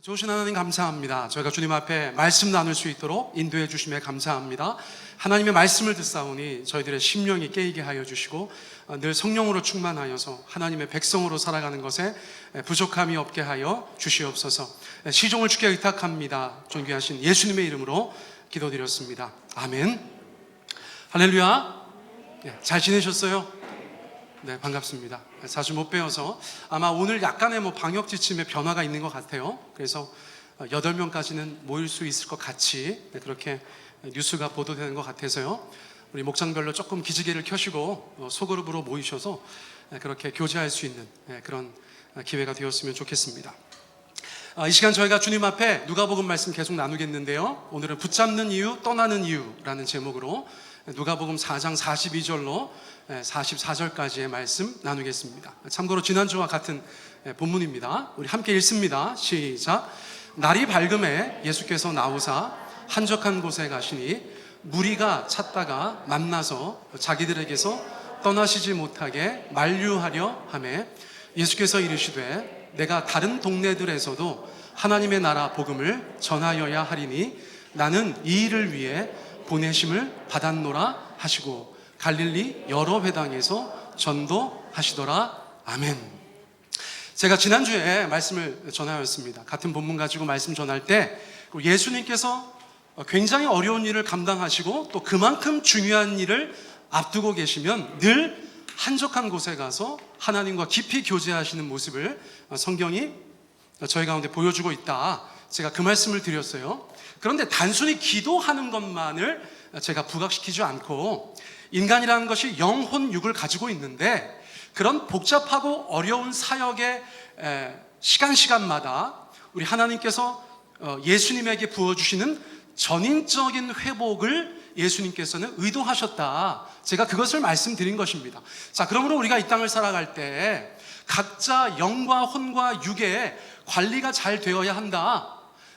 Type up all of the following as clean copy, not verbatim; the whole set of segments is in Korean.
좋으신 하나님 감사합니다. 저희가 주님 앞에 말씀 나눌 수 있도록 인도해 주심에 감사합니다. 하나님의 말씀을 듣사오니 저희들의 심령이 깨이게 하여 주시고 늘 성령으로 충만하여서 하나님의 백성으로 살아가는 것에 부족함이 없게 하여 주시옵소서. 시종을 주께 의탁합니다. 존귀하신 예수님의 이름으로 기도드렸습니다. 아멘. 할렐루야. 잘 지내셨어요? 네, 반갑습니다. 자주 못 뵈어서 아마 오늘 약간의 방역 지침에 변화가 있는 것 같아요. 그래서 8명까지는 모일 수 있을 것 같이 그렇게 뉴스가 보도되는 것 같아서요. 우리 목장별로 조금 기지개를 켜시고 소그룹으로 모이셔서 그렇게 교제할 수 있는 그런 기회가 되었으면 좋겠습니다. 이 시간 저희가 주님 앞에 누가복음 말씀 계속 나누겠는데요. 오늘은 붙잡는 이유, 떠나는 이유라는 제목으로 누가복음 4장 42절로 44절까지의 말씀 나누겠습니다. 참고로 지난주와 같은 본문입니다. 우리 함께 읽습니다. 시작. 날이 밝음에 예수께서 나오사 한적한 곳에 가시니 무리가 찾다가 만나서 자기들에게서 떠나시지 못하게 만류하려 하매 예수께서 이르시되 내가 다른 동네들에서도 하나님의 나라 복음을 전하여야 하리니 나는 이 일을 위해 보내심을 받았노라 하시고 갈릴리 여러 회당에서 전도하시더라. 아멘. 제가 지난주에 말씀을 전하였습니다. 같은 본문 가지고 말씀 전할 때 예수님께서 굉장히 어려운 일을 감당하시고 또 그만큼 중요한 일을 앞두고 계시면 늘 한적한 곳에 가서 하나님과 깊이 교제하시는 모습을 성경이 저희 가운데 보여주고 있다. 제가 그 말씀을 드렸어요. 그런데 단순히 기도하는 것만을 제가 부각시키지 않고 인간이라는 것이 영혼, 육을 가지고 있는데 그런 복잡하고 어려운 사역의 시간마다 우리 하나님께서 예수님에게 부어주시는 전인적인 회복을 예수님께서는 의도하셨다. 제가 그것을 말씀드린 것입니다. 자, 그러므로 우리가 이 땅을 살아갈 때 각자 영과 혼과 육의 관리가 잘 되어야 한다.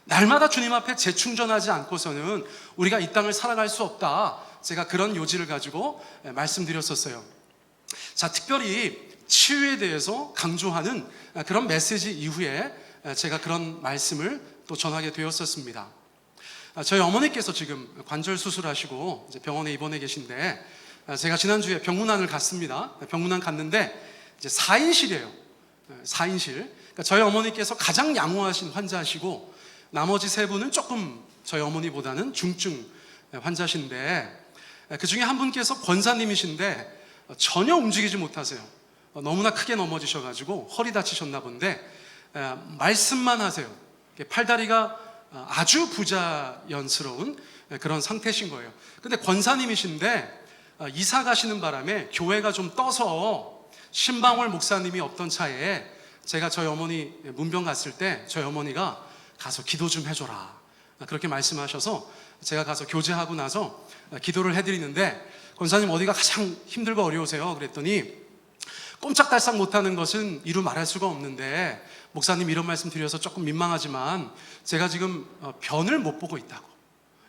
날마다 주님 앞에 재충전하지 않고서는 우리가 이 땅을 살아갈 수 없다. 제가 그런 요지를 가지고 말씀드렸었어요. 자, 특별히 치유에 대해서 강조하는 그런 메시지 이후에 제가 그런 말씀을 또 전하게 되었었습니다. 저희 어머니께서 지금 관절 수술하시고 이제 병원에 입원해 계신데 제가 지난주에 병문안을 갔습니다. 병문안 갔는데 이제 4인실이에요. 4인실. 그러니까 저희 어머니께서 가장 양호하신 환자시고 나머지 3분은 조금 저희 어머니보다는 중증 환자신데 그 중에 한 분께서 권사님이신데 전혀 움직이지 못하세요. 너무나 크게 넘어지셔가지고 허리 다치셨나 본데 말씀만 하세요. 팔다리가 아주 부자연스러운 그런 상태신 거예요. 근데 권사님이신데 이사 가시는 바람에 교회가 좀 떠서 신방월 목사님이 없던 차에 제가 저희 어머니 문병 갔을 때 저희 어머니가 가서 기도 좀 해줘라 그렇게 말씀하셔서 제가 가서 교제하고 나서 기도를 해드리는데 권사님 어디가 가장 힘들고 어려우세요? 그랬더니 꼼짝달싹 못하는 것은 이루 말할 수가 없는데 목사님 이런 말씀 드려서 조금 민망하지만 제가 지금 변을 못 보고 있다고.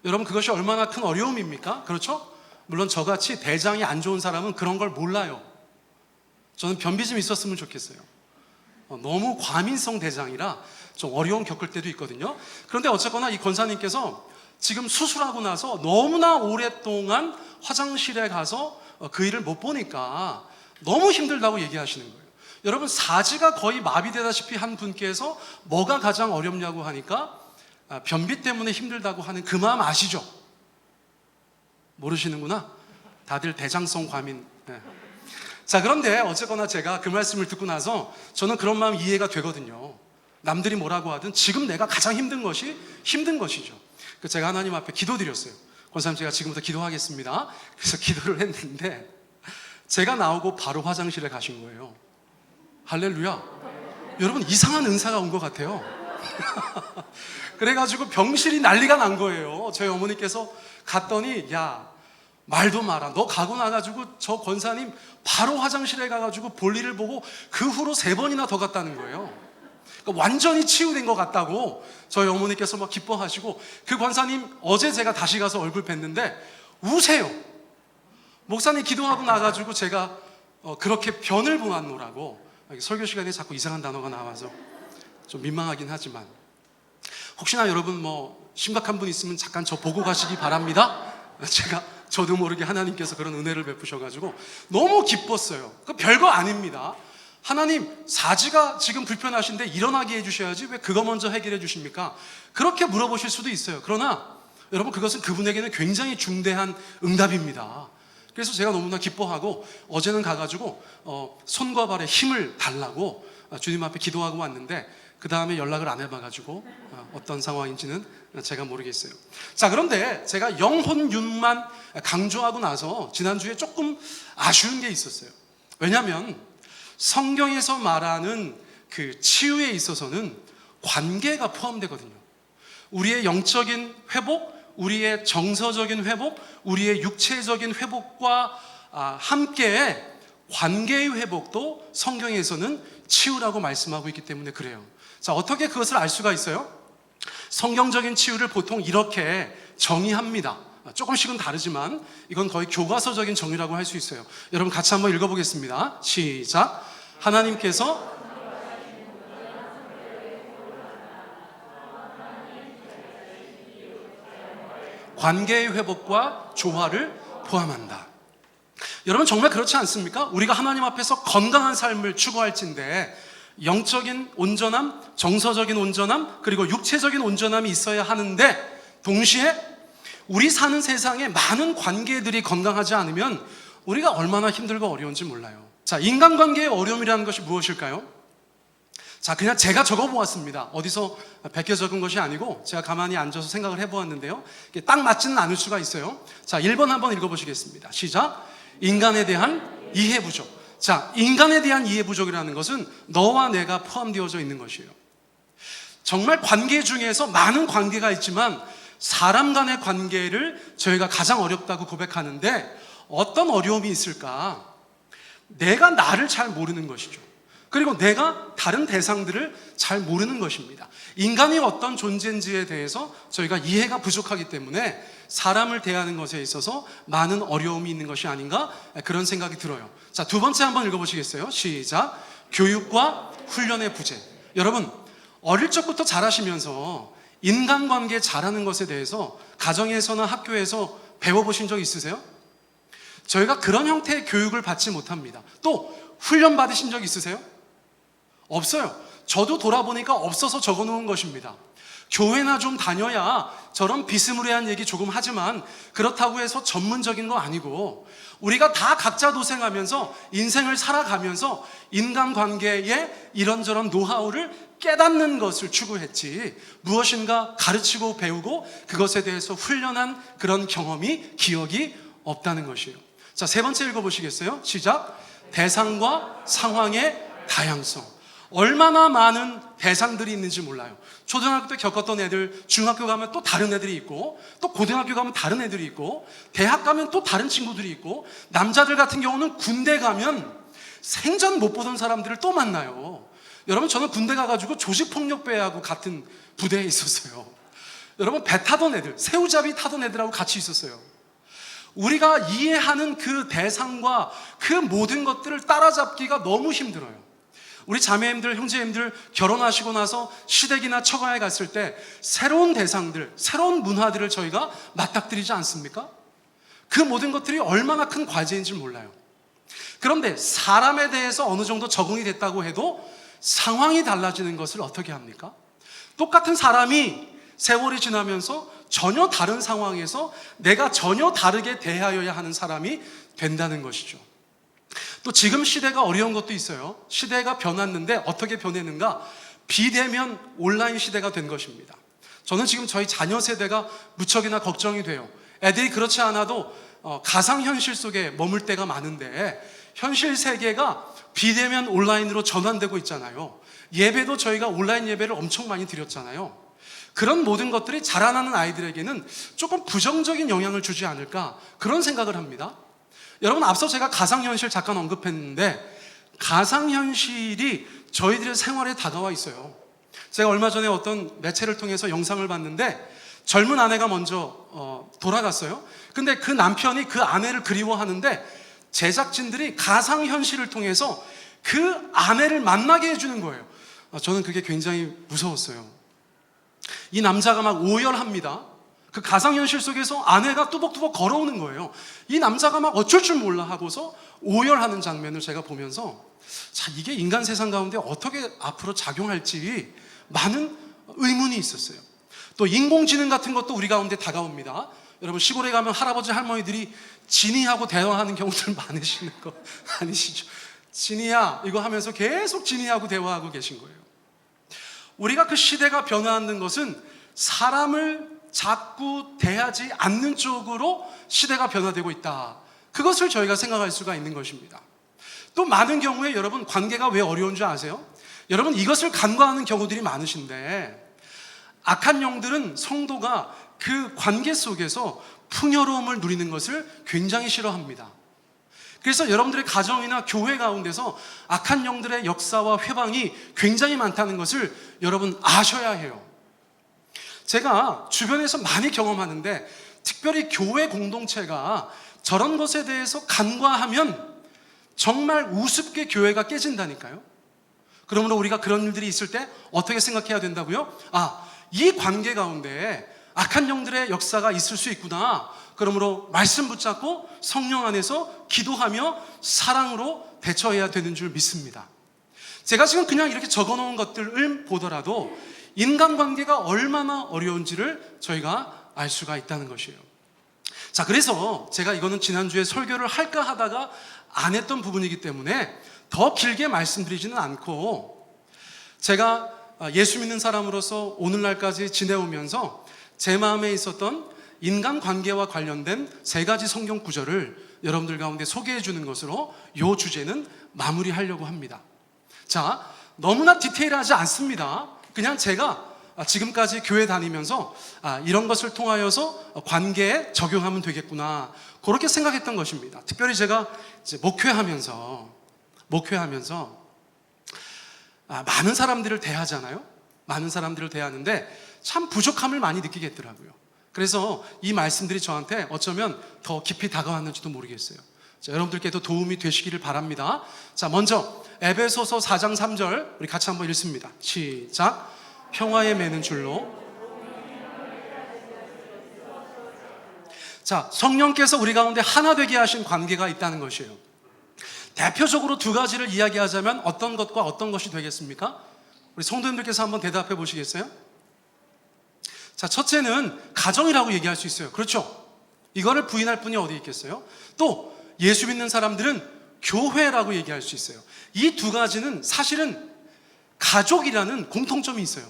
여러분 그것이 얼마나 큰 어려움입니까? 그렇죠? 물론 저같이 대장이 안 좋은 사람은 그런 걸 몰라요. 저는 변비 좀 있었으면 좋겠어요. 너무 과민성 대장이라 좀 어려움 겪을 때도 있거든요. 그런데 어쨌거나 이 권사님께서 지금 수술하고 나서 너무나 오랫동안 화장실에 가서 그 일을 못 보니까 너무 힘들다고 얘기하시는 거예요. 여러분 사지가 거의 마비되다시피 한 분께서 뭐가 가장 어렵냐고 하니까 변비 때문에 힘들다고 하는 그 마음 아시죠? 모르시는구나. 다들 대장성 과민. 자, 그런데 어쨌거나 제가 그 말씀을 듣고 나서 저는 그런 마음 이해가 되거든요. 남들이 뭐라고 하든 지금 내가 가장 힘든 것이 힘든 것이죠. 그래서 제가 하나님 앞에 기도드렸어요. 권사님 제가 지금부터 기도하겠습니다. 그래서 기도를 했는데 제가 나오고 바로 화장실에 가신 거예요. 할렐루야. 여러분 이상한 은사가 온 것 같아요. 그래가지고 병실이 난리가 난 거예요. 저희 어머니께서 갔더니 야 말도 마라. 너 가고 나가지고 저 권사님 바로 화장실에 가가지고 볼일을 보고 그 후로 3번이나 더 갔다는 거예요. 그러니까 완전히 치유된 것 같다고 저희 어머니께서 막 기뻐하시고 그 권사님 어제 제가 다시 가서 얼굴 뵀는데 우세요. 목사님 기도하고 나가지고 제가 그렇게 변을 보았노라고 설교 시간에 자꾸 이상한 단어가 나와서 좀 민망하긴 하지만 혹시나 여러분 뭐 심각한 분 있으면 잠깐 저 보고 가시기 바랍니다. 저도 모르게 하나님께서 그런 은혜를 베푸셔가지고 너무 기뻤어요. 그 별거 아닙니다. 하나님, 사지가 지금 불편하신데 일어나게 해주셔야지 왜 그거 먼저 해결해 주십니까? 그렇게 물어보실 수도 있어요. 그러나 여러분, 그것은 그분에게는 굉장히 중대한 응답입니다. 그래서 제가 너무나 기뻐하고 어제는 가가지고 손과 발에 힘을 달라고 주님 앞에 기도하고 왔는데, 그 다음에 연락을 안 해봐가지고 어떤 상황인지는 제가 모르겠어요. 자, 그런데 제가 영혼윤만 강조하고 나서 지난주에 조금 아쉬운 게 있었어요. 왜냐하면 성경에서 말하는 그 치유에 있어서는 관계가 포함되거든요. 우리의 영적인 회복, 우리의 정서적인 회복, 우리의 육체적인 회복과 함께 관계의 회복도 성경에서는 치유라고 말씀하고 있기 때문에 그래요. 자, 어떻게 그것을 알 수가 있어요? 성경적인 치유를 보통 이렇게 정의합니다. 조금씩은 다르지만 이건 거의 교과서적인 정의라고 할 수 있어요. 여러분 같이 한번 읽어보겠습니다. 시작. 하나님께서 관계의 회복과 조화를 포함한다. 여러분 정말 그렇지 않습니까? 우리가 하나님 앞에서 건강한 삶을 추구할진데 영적인 온전함, 정서적인 온전함, 그리고 육체적인 온전함이 있어야 하는데, 동시에 우리 사는 세상에 많은 관계들이 건강하지 않으면 우리가 얼마나 힘들고 어려운지 몰라요. 자, 인간관계의 어려움이라는 것이 무엇일까요? 자, 그냥 제가 적어보았습니다. 어디서 베껴 적은 것이 아니고 제가 가만히 앉아서 생각을 해보았는데요, 이게 딱 맞지는 않을 수가 있어요. 자, 1번 한번 읽어보시겠습니다. 시작. 인간에 대한 이해 부족. 자, 인간에 대한 이해 부족이라는 것은 너와 내가 포함되어져 있는 것이에요. 정말 관계 중에서 많은 관계가 있지만 사람 간의 관계를 저희가 가장 어렵다고 고백하는데, 어떤 어려움이 있을까? 내가 나를 잘 모르는 것이죠. 그리고 내가 다른 대상들을 잘 모르는 것입니다. 인간이 어떤 존재인지에 대해서 저희가 이해가 부족하기 때문에 사람을 대하는 것에 있어서 많은 어려움이 있는 것이 아닌가, 그런 생각이 들어요. 자, 두 번째 한번 읽어보시겠어요? 시작. 교육과 훈련의 부재. 여러분, 어릴 적부터 자라시면서 인간관계 잘하는 것에 대해서 가정에서나 학교에서 배워보신 적 있으세요? 저희가 그런 형태의 교육을 받지 못합니다. 또 훈련 받으신 적 있으세요? 없어요. 저도 돌아보니까 없어서 적어놓은 것입니다. 교회나 좀 다녀야 저런 비스무리한 얘기 조금 하지만 그렇다고 해서 전문적인 거 아니고, 우리가 다 각자 도생하면서 인생을 살아가면서 인간관계의 이런저런 노하우를 깨닫는 것을 추구했지, 무엇인가 가르치고 배우고 그것에 대해서 훈련한 그런 경험이, 기억이 없다는 것이에요. 자, 세 번째 읽어보시겠어요? 시작. 대상과 상황의 다양성. 얼마나 많은 대상들이 있는지 몰라요. 초등학교 때 겪었던 애들, 중학교 가면 또 다른 애들이 있고, 또 고등학교 가면 다른 애들이 있고, 대학 가면 또 다른 친구들이 있고, 남자들 같은 경우는 군대 가면 생전 못 보던 사람들을 또 만나요. 여러분, 저는 군대 가가지고 조직폭력배하고 같은 부대에 있었어요. 여러분, 배 타던 애들, 새우잡이 타던 애들하고 같이 있었어요. 우리가 이해하는 그 대상과 그 모든 것들을 따라잡기가 너무 힘들어요. 우리 자매님들, 형제님들 결혼하시고 나서 시댁이나 처가에 갔을 때 새로운 대상들, 새로운 문화들을 저희가 맞닥뜨리지 않습니까? 그 모든 것들이 얼마나 큰 과제인지 몰라요. 그런데 사람에 대해서 어느 정도 적응이 됐다고 해도 상황이 달라지는 것을 어떻게 합니까? 똑같은 사람이 세월이 지나면서 전혀 다른 상황에서 내가 전혀 다르게 대하여야 하는 사람이 된다는 것이죠. 또 지금 시대가 어려운 것도 있어요. 시대가 변했는데 어떻게 변했는가? 비대면 온라인 시대가 된 것입니다. 저는 지금 저희 자녀 세대가 무척이나 걱정이 돼요. 애들이 그렇지 않아도 가상현실 속에 머물 때가 많은데 현실 세계가 비대면 온라인으로 전환되고 있잖아요. 예배도 저희가 온라인 예배를 엄청 많이 드렸잖아요. 그런 모든 것들이 자라나는 아이들에게는 조금 부정적인 영향을 주지 않을까, 그런 생각을 합니다. 여러분, 앞서 제가 가상현실 잠깐 언급했는데 가상현실이 저희들의 생활에 다가와 있어요. 제가 얼마 전에 어떤 매체를 통해서 영상을 봤는데 젊은 아내가 먼저 돌아갔어요. 근데 그 남편이 그 아내를 그리워하는데 제작진들이 가상현실을 통해서 그 아내를 만나게 해주는 거예요. 저는 그게 굉장히 무서웠어요. 이 남자가 막 오열합니다. 그 가상현실 속에서 아내가 뚜벅뚜벅 걸어오는 거예요. 이 남자가 막 어쩔 줄 몰라 하고서 오열하는 장면을 제가 보면서 자, 이게 인간 세상 가운데 어떻게 앞으로 작용할지 많은 의문이 있었어요. 또 인공지능 같은 것도 우리 가운데 다가옵니다. 여러분 시골에 가면 할아버지 할머니들이 지니하고 대화하는 경우들 많으시는 거 아니시죠? 지니야 이거 하면서 계속 지니하고 대화하고 계신 거예요. 우리가 그 시대가 변화하는 것은 사람을 자꾸 대하지 않는 쪽으로 시대가 변화되고 있다. 그것을 저희가 생각할 수가 있는 것입니다. 또 많은 경우에 여러분 관계가 왜 어려운 줄 아세요? 여러분 이것을 간과하는 경우들이 많으신데 악한 영들은 성도가 그 관계 속에서 풍요로움을 누리는 것을 굉장히 싫어합니다. 그래서 여러분들의 가정이나 교회 가운데서 악한 영들의 역사와 회방이 굉장히 많다는 것을 여러분 아셔야 해요. 제가 주변에서 많이 경험하는데 특별히 교회 공동체가 저런 것에 대해서 간과하면 정말 우습게 교회가 깨진다니까요. 그러므로 우리가 그런 일들이 있을 때 어떻게 생각해야 된다고요? 이 관계 가운데 악한 영들의 역사가 있을 수 있구나. 그러므로 말씀 붙잡고 성령 안에서 기도하며 사랑으로 대처해야 되는 줄 믿습니다. 제가 지금 그냥 이렇게 적어놓은 것들을 보더라도 인간관계가 얼마나 어려운지를 저희가 알 수가 있다는 것이에요. 자, 그래서 제가 이거는 지난주에 설교를 할까 하다가 안 했던 부분이기 때문에 더 길게 말씀드리지는 않고 제가 예수 믿는 사람으로서 오늘날까지 지내오면서 제 마음에 있었던 인간관계와 관련된 3가지 성경 구절을 여러분들 가운데 소개해 주는 것으로 이 주제는 마무리하려고 합니다. 자, 너무나 디테일하지 않습니다. 그냥 제가 지금까지 교회 다니면서 이런 것을 통하여서 관계에 적용하면 되겠구나 그렇게 생각했던 것입니다. 특별히 제가 이제 목회하면서 많은 사람들을 대하잖아요. 많은 사람들을 대하는데 참 부족함을 많이 느끼겠더라고요. 그래서 이 말씀들이 저한테 어쩌면 더 깊이 다가왔는지도 모르겠어요. 자, 여러분들께도 도움이 되시기를 바랍니다. 자, 먼저 에베소서 4장 3절 우리 같이 한번 읽습니다. 시작. 평화에 매는 줄로. 자, 성령께서 우리 가운데 하나 되게 하신 관계가 있다는 것이에요. 대표적으로 2가지를 이야기하자면 어떤 것과 어떤 것이 되겠습니까? 우리 성도님들께서 한번 대답해 보시겠어요? 자, 첫째는 가정이라고 얘기할 수 있어요. 그렇죠? 이거를 부인할 분이 어디 있겠어요? 또 예수 믿는 사람들은 교회라고 얘기할 수 있어요. 이 2가지는 사실은 가족이라는 공통점이 있어요.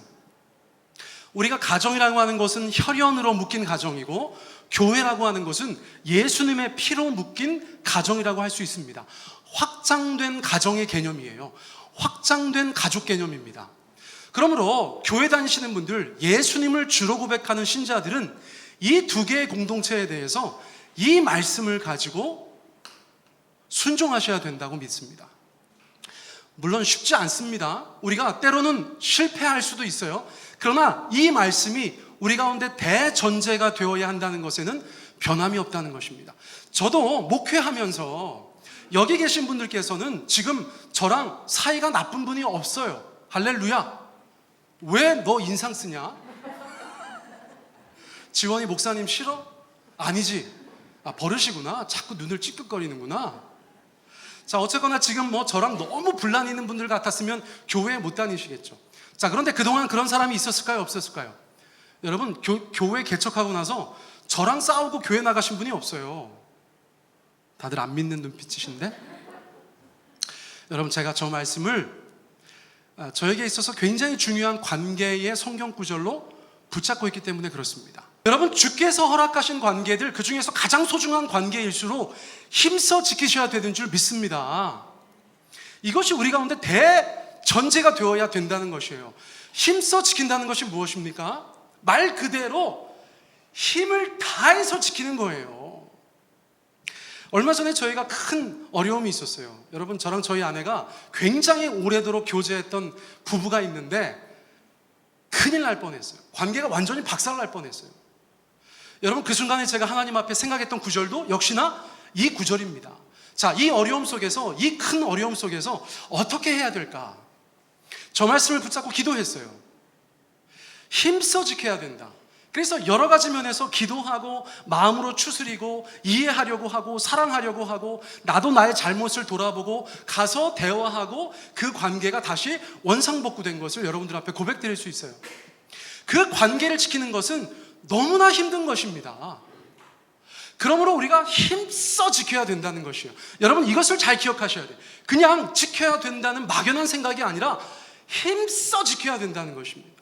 우리가 가정이라고 하는 것은 혈연으로 묶인 가정이고 교회라고 하는 것은 예수님의 피로 묶인 가정이라고 할 수 있습니다. 확장된 가정의 개념이에요. 확장된 가족 개념입니다. 그러므로 교회 다니시는 분들, 예수님을 주로 고백하는 신자들은 이 2개의 공동체에 대해서 이 말씀을 가지고 순종하셔야 된다고 믿습니다. 물론 쉽지 않습니다. 우리가 때로는 실패할 수도 있어요. 그러나 이 말씀이 우리 가운데 대전제가 되어야 한다는 것에는 변함이 없다는 것입니다. 저도 목회하면서 여기 계신 분들께서는 지금 저랑 사이가 나쁜 분이 없어요. 할렐루야. 왜 너 인상 쓰냐? 지원이 목사님 싫어? 아니지. 버릇이구나. 자꾸 눈을 찌끄거리는구나. 자, 어쨌거나 지금 저랑 너무 분란 있는 분들 같았으면 교회에 못 다니시겠죠. 자, 그런데 그동안 그런 사람이 있었을까요? 없었을까요? 여러분, 교회 개척하고 나서 저랑 싸우고 교회 나가신 분이 없어요. 다들 안 믿는 눈빛이신데? 여러분, 제가 저 말씀을 저에게 있어서 굉장히 중요한 관계의 성경 구절로 붙잡고 있기 때문에 그렇습니다. 여러분, 주께서 허락하신 관계들, 그 중에서 가장 소중한 관계일수록 힘써 지키셔야 되는 줄 믿습니다. 이것이 우리 가운데 대전제가 되어야 된다는 것이에요. 힘써 지킨다는 것이 무엇입니까? 말 그대로 힘을 다해서 지키는 거예요. 얼마 전에 저희가 큰 어려움이 있었어요. 여러분, 저랑 저희 아내가 굉장히 오래도록 교제했던 부부가 있는데 큰일 날 뻔했어요. 관계가 완전히 박살날 뻔했어요. 여러분, 그 순간에 제가 하나님 앞에 생각했던 구절도 역시나 이 구절입니다. 자, 이 어려움 속에서, 이 큰 어려움 속에서 어떻게 해야 될까? 저 말씀을 붙잡고 기도했어요. 힘써 지켜야 된다. 그래서 여러 가지 면에서 기도하고 마음으로 추스리고 이해하려고 하고 사랑하려고 하고 나도 나의 잘못을 돌아보고 가서 대화하고 그 관계가 다시 원상복구된 것을 여러분들 앞에 고백드릴 수 있어요. 그 관계를 지키는 것은 너무나 힘든 것입니다. 그러므로 우리가 힘써 지켜야 된다는 것이에요. 여러분 이것을 잘 기억하셔야 돼요. 그냥 지켜야 된다는 막연한 생각이 아니라 힘써 지켜야 된다는 것입니다.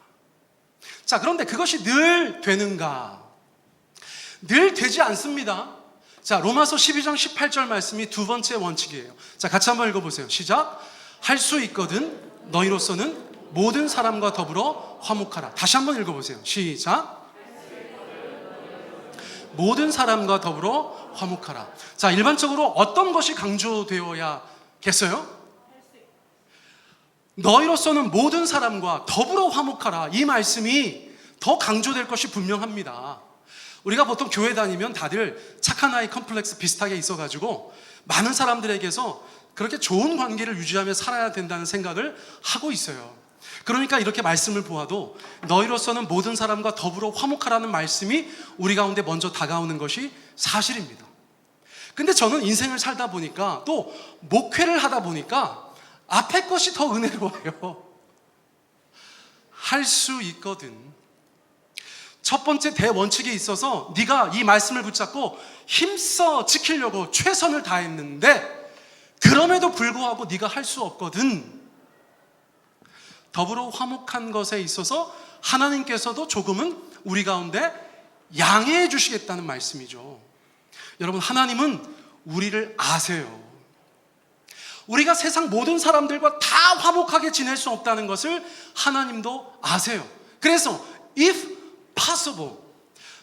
자, 그런데 그것이 늘 되는가? 늘 되지 않습니다. 자, 로마서 12장 18절 말씀이 두 번째 원칙이에요. 자, 같이 한번 읽어보세요. 시작. 할 수 있거든 너희로서는 모든 사람과 더불어 화목하라. 다시 한번 읽어보세요. 시작. 모든 사람과 더불어 화목하라. 자, 일반적으로 어떤 것이 강조되어야겠어요? 너희로서는 모든 사람과 더불어 화목하라. 이 말씀이 더 강조될 것이 분명합니다. 우리가 보통 교회 다니면 다들 착한 아이 컴플렉스 비슷하게 있어가지고 많은 사람들에게서 그렇게 좋은 관계를 유지하며 살아야 된다는 생각을 하고 있어요. 그러니까 이렇게 말씀을 보아도 너희로서는 모든 사람과 더불어 화목하라는 말씀이 우리 가운데 먼저 다가오는 것이 사실입니다. 근데 저는 인생을 살다 보니까 또 목회를 하다 보니까 앞에 것이 더 은혜로워요. 할 수 있거든. 첫 번째 대원칙에 있어서 네가 이 말씀을 붙잡고 힘써 지키려고 최선을 다했는데 그럼에도 불구하고 네가 할 수 없거든. 더불어 화목한 것에 있어서 하나님께서도 조금은 우리 가운데 양해해 주시겠다는 말씀이죠. 여러분, 하나님은 우리를 아세요. 우리가 세상 모든 사람들과 다 화목하게 지낼 수 없다는 것을 하나님도 아세요. 그래서 if possible,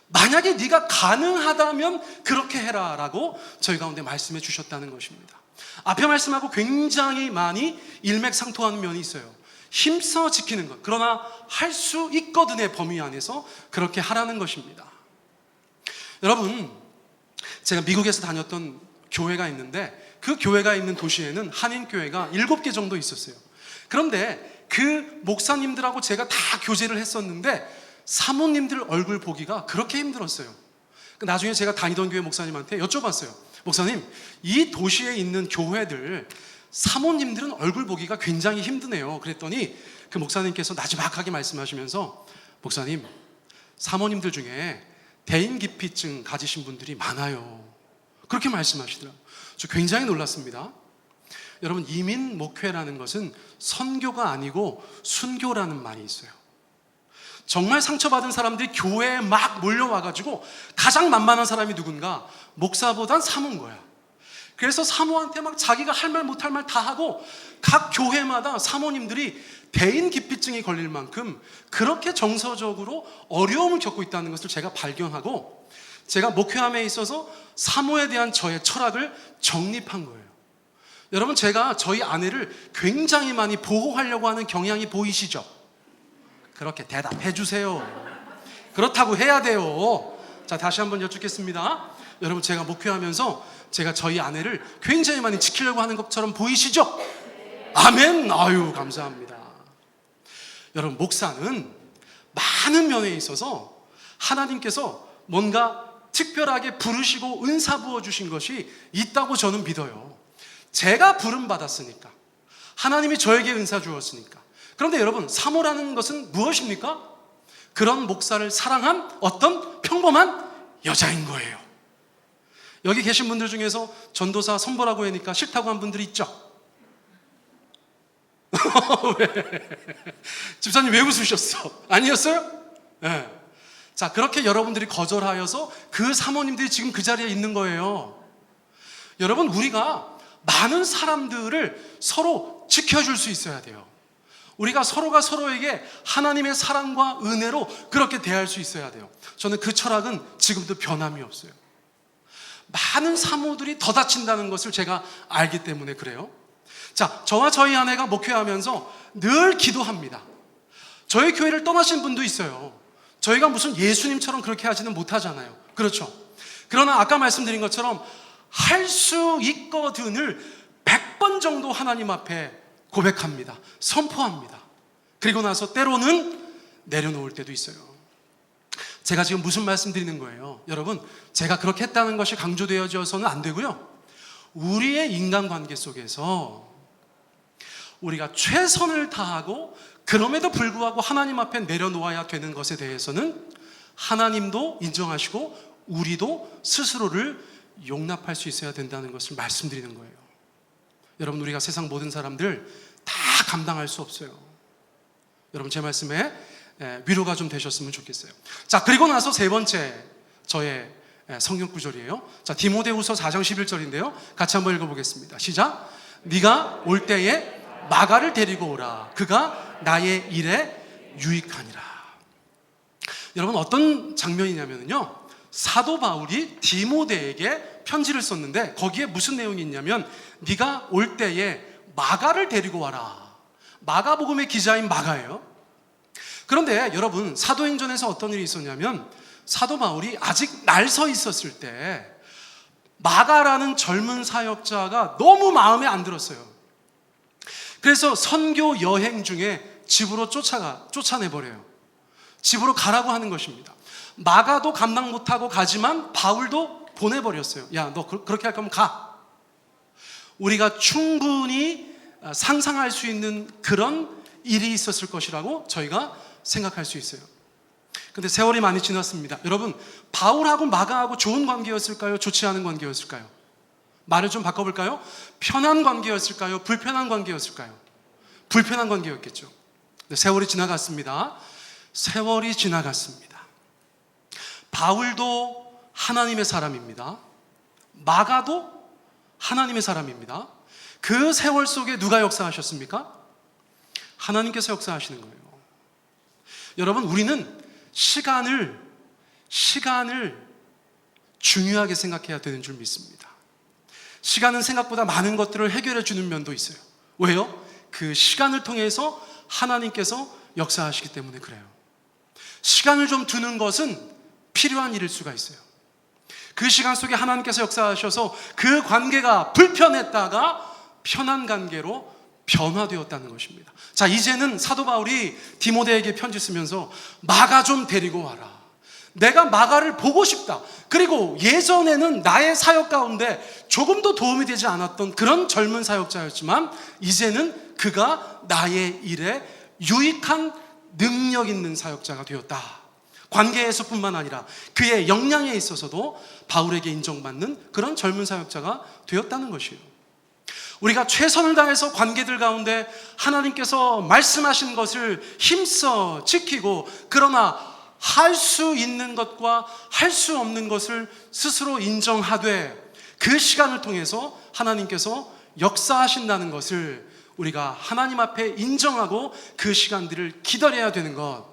만약에 네가 가능하다면 그렇게 해라 라고 저희 가운데 말씀해 주셨다는 것입니다. 앞에 말씀하고 굉장히 많이 일맥상통하는 면이 있어요. 힘써 지키는 것, 그러나 할 수 있거든의 범위 안에서 그렇게 하라는 것입니다. 여러분, 제가 미국에서 다녔던 교회가 있는데 그 교회가 있는 도시에는 한인교회가 7개 정도 있었어요. 그런데 그 목사님들하고 제가 다 교제를 했었는데 사모님들 얼굴 보기가 그렇게 힘들었어요. 나중에 제가 다니던 교회 목사님한테 여쭤봤어요. 목사님, 이 도시에 있는 교회들 사모님들은 얼굴 보기가 굉장히 힘드네요. 그랬더니 그 목사님께서 나지막하게 말씀하시면서 목사님, 사모님들 중에 대인기피증 가지신 분들이 많아요. 그렇게 말씀하시더라고요. 저 굉장히 놀랐습니다. 여러분, 이민 목회라는 것은 선교가 아니고 순교라는 말이 있어요. 정말 상처받은 사람들이 교회에 막 몰려와가지고 가장 만만한 사람이 누군가? 목사보단 사모인 거야. 그래서 사모한테 막 자기가 할 말 못할 말 다 하고 각 교회마다 사모님들이 대인기피증이 걸릴 만큼 그렇게 정서적으로 어려움을 겪고 있다는 것을 제가 발견하고 제가 목회함에 있어서 사모에 대한 저의 철학을 정립한 거예요. 여러분, 제가 저희 아내를 굉장히 많이 보호하려고 하는 경향이 보이시죠? 그렇게 대답해 주세요. 그렇다고 해야 돼요. 자, 다시 한번 여쭙겠습니다. 여러분, 제가 목회하면서 제가 저희 아내를 굉장히 많이 지키려고 하는 것처럼 보이시죠? 아멘. 아유, 감사합니다. 여러분, 목사는 많은 면에 있어서 하나님께서 뭔가 특별하게 부르시고 은사 부어주신 것이 있다고 저는 믿어요. 제가 부름 받았으니까, 하나님이 저에게 은사 주었으니까. 그런데 여러분, 사모라는 것은 무엇입니까? 그런 목사를 사랑한 어떤 평범한 여자인 거예요. 여기 계신 분들 중에서 전도사 선보라고 하니까 싫다고 한 분들이 있죠? 왜? 집사님 왜 웃으셨어? 아니었어요? 네. 자, 그렇게 여러분들이 거절하여서 그 사모님들이 지금 그 자리에 있는 거예요. 여러분, 우리가 많은 사람들을 서로 지켜줄 수 있어야 돼요. 우리가 서로가 서로에게 하나님의 사랑과 은혜로 그렇게 대할 수 있어야 돼요. 저는 그 철학은 지금도 변함이 없어요. 많은 사모들이 더 다친다는 것을 제가 알기 때문에 그래요. 자, 저와 저희 아내가 목회하면서 늘 기도합니다. 저희 교회를 떠나신 분도 있어요. 저희가 무슨 예수님처럼 그렇게 하지는 못하잖아요. 그렇죠? 그러나 아까 말씀드린 것처럼 할 수 있거든을 100번 정도 하나님 앞에 고백합니다. 선포합니다. 그리고 나서 때로는 내려놓을 때도 있어요. 제가 지금 무슨 말씀 드리는 거예요? 여러분, 제가 그렇게 했다는 것이 강조되어져서는 안 되고요. 우리의 인간관계 속에서 우리가 최선을 다하고 그럼에도 불구하고 하나님 앞에 내려놓아야 되는 것에 대해서는 하나님도 인정하시고 우리도 스스로를 용납할 수 있어야 된다는 것을 말씀드리는 거예요. 여러분, 우리가 세상 모든 사람들 다 감당할 수 없어요. 여러분, 제 말씀에 위로가 좀 되셨으면 좋겠어요. 자, 그리고 나서 세 번째 저의 성경 구절이에요. 자, 디모데후서 4장 11절인데요. 같이 한번 읽어보겠습니다. 시작. 네가 올 때에 마가를 데리고 오라. 그가 나의 일에 유익하니라. 여러분, 어떤 장면이냐면요, 사도 바울이 디모데에게 편지를 썼는데 거기에 무슨 내용이 있냐면 네가 올 때에 마가를 데리고 와라. 마가복음의 기자인 마가예요. 그런데 여러분, 사도행전에서 어떤 일이 있었냐면 사도 바울이 아직 날 서 있었을 때 마가라는 젊은 사역자가 너무 마음에 안 들었어요. 그래서 선교 여행 중에 집으로 쫓아내버려요. 집으로 가라고 하는 것입니다. 마가도 감당 못하고 가지만 바울도 보내버렸어요. 야, 너 그렇게 할 거면 가. 우리가 충분히 상상할 수 있는 그런 일이 있었을 것이라고 저희가 생각할 수 있어요. 근데 세월이 많이 지났습니다. 여러분, 바울하고 마가하고 좋은 관계였을까요? 좋지 않은 관계였을까요? 말을 좀 바꿔볼까요? 편한 관계였을까요? 불편한 관계였을까요? 불편한 관계였겠죠. 세월이 지나갔습니다. 세월이 지나갔습니다. 바울도 하나님의 사람입니다. 마가도 하나님의 사람입니다. 그 세월 속에 누가 역사하셨습니까? 하나님께서 역사하시는 거예요. 여러분, 우리는 시간을 중요하게 생각해야 되는 줄 믿습니다. 시간은 생각보다 많은 것들을 해결해 주는 면도 있어요. 왜요? 그 시간을 통해서 하나님께서 역사하시기 때문에 그래요. 시간을 좀 두는 것은 필요한 일일 수가 있어요. 그 시간 속에 하나님께서 역사하셔서 그 관계가 불편했다가 편한 관계로 변화되었다는 것입니다. 자, 이제는 사도 바울이 디모데에게 편지 쓰면서 마가 좀 데리고 와라. 내가 마가를 보고 싶다. 그리고 예전에는 나의 사역 가운데 조금도 도움이 되지 않았던 그런 젊은 사역자였지만 이제는 그가 나의 일에 유익한 능력 있는 사역자가 되었다. 관계에서뿐만 아니라 그의 역량에 있어서도 바울에게 인정받는 그런 젊은 사역자가 되었다는 것이에요. 우리가 최선을 다해서 관계들 가운데 하나님께서 말씀하신 것을 힘써 지키고, 그러나 할 수 있는 것과 할 수 없는 것을 스스로 인정하되 그 시간을 통해서 하나님께서 역사하신다는 것을 우리가 하나님 앞에 인정하고 그 시간들을 기다려야 되는 것,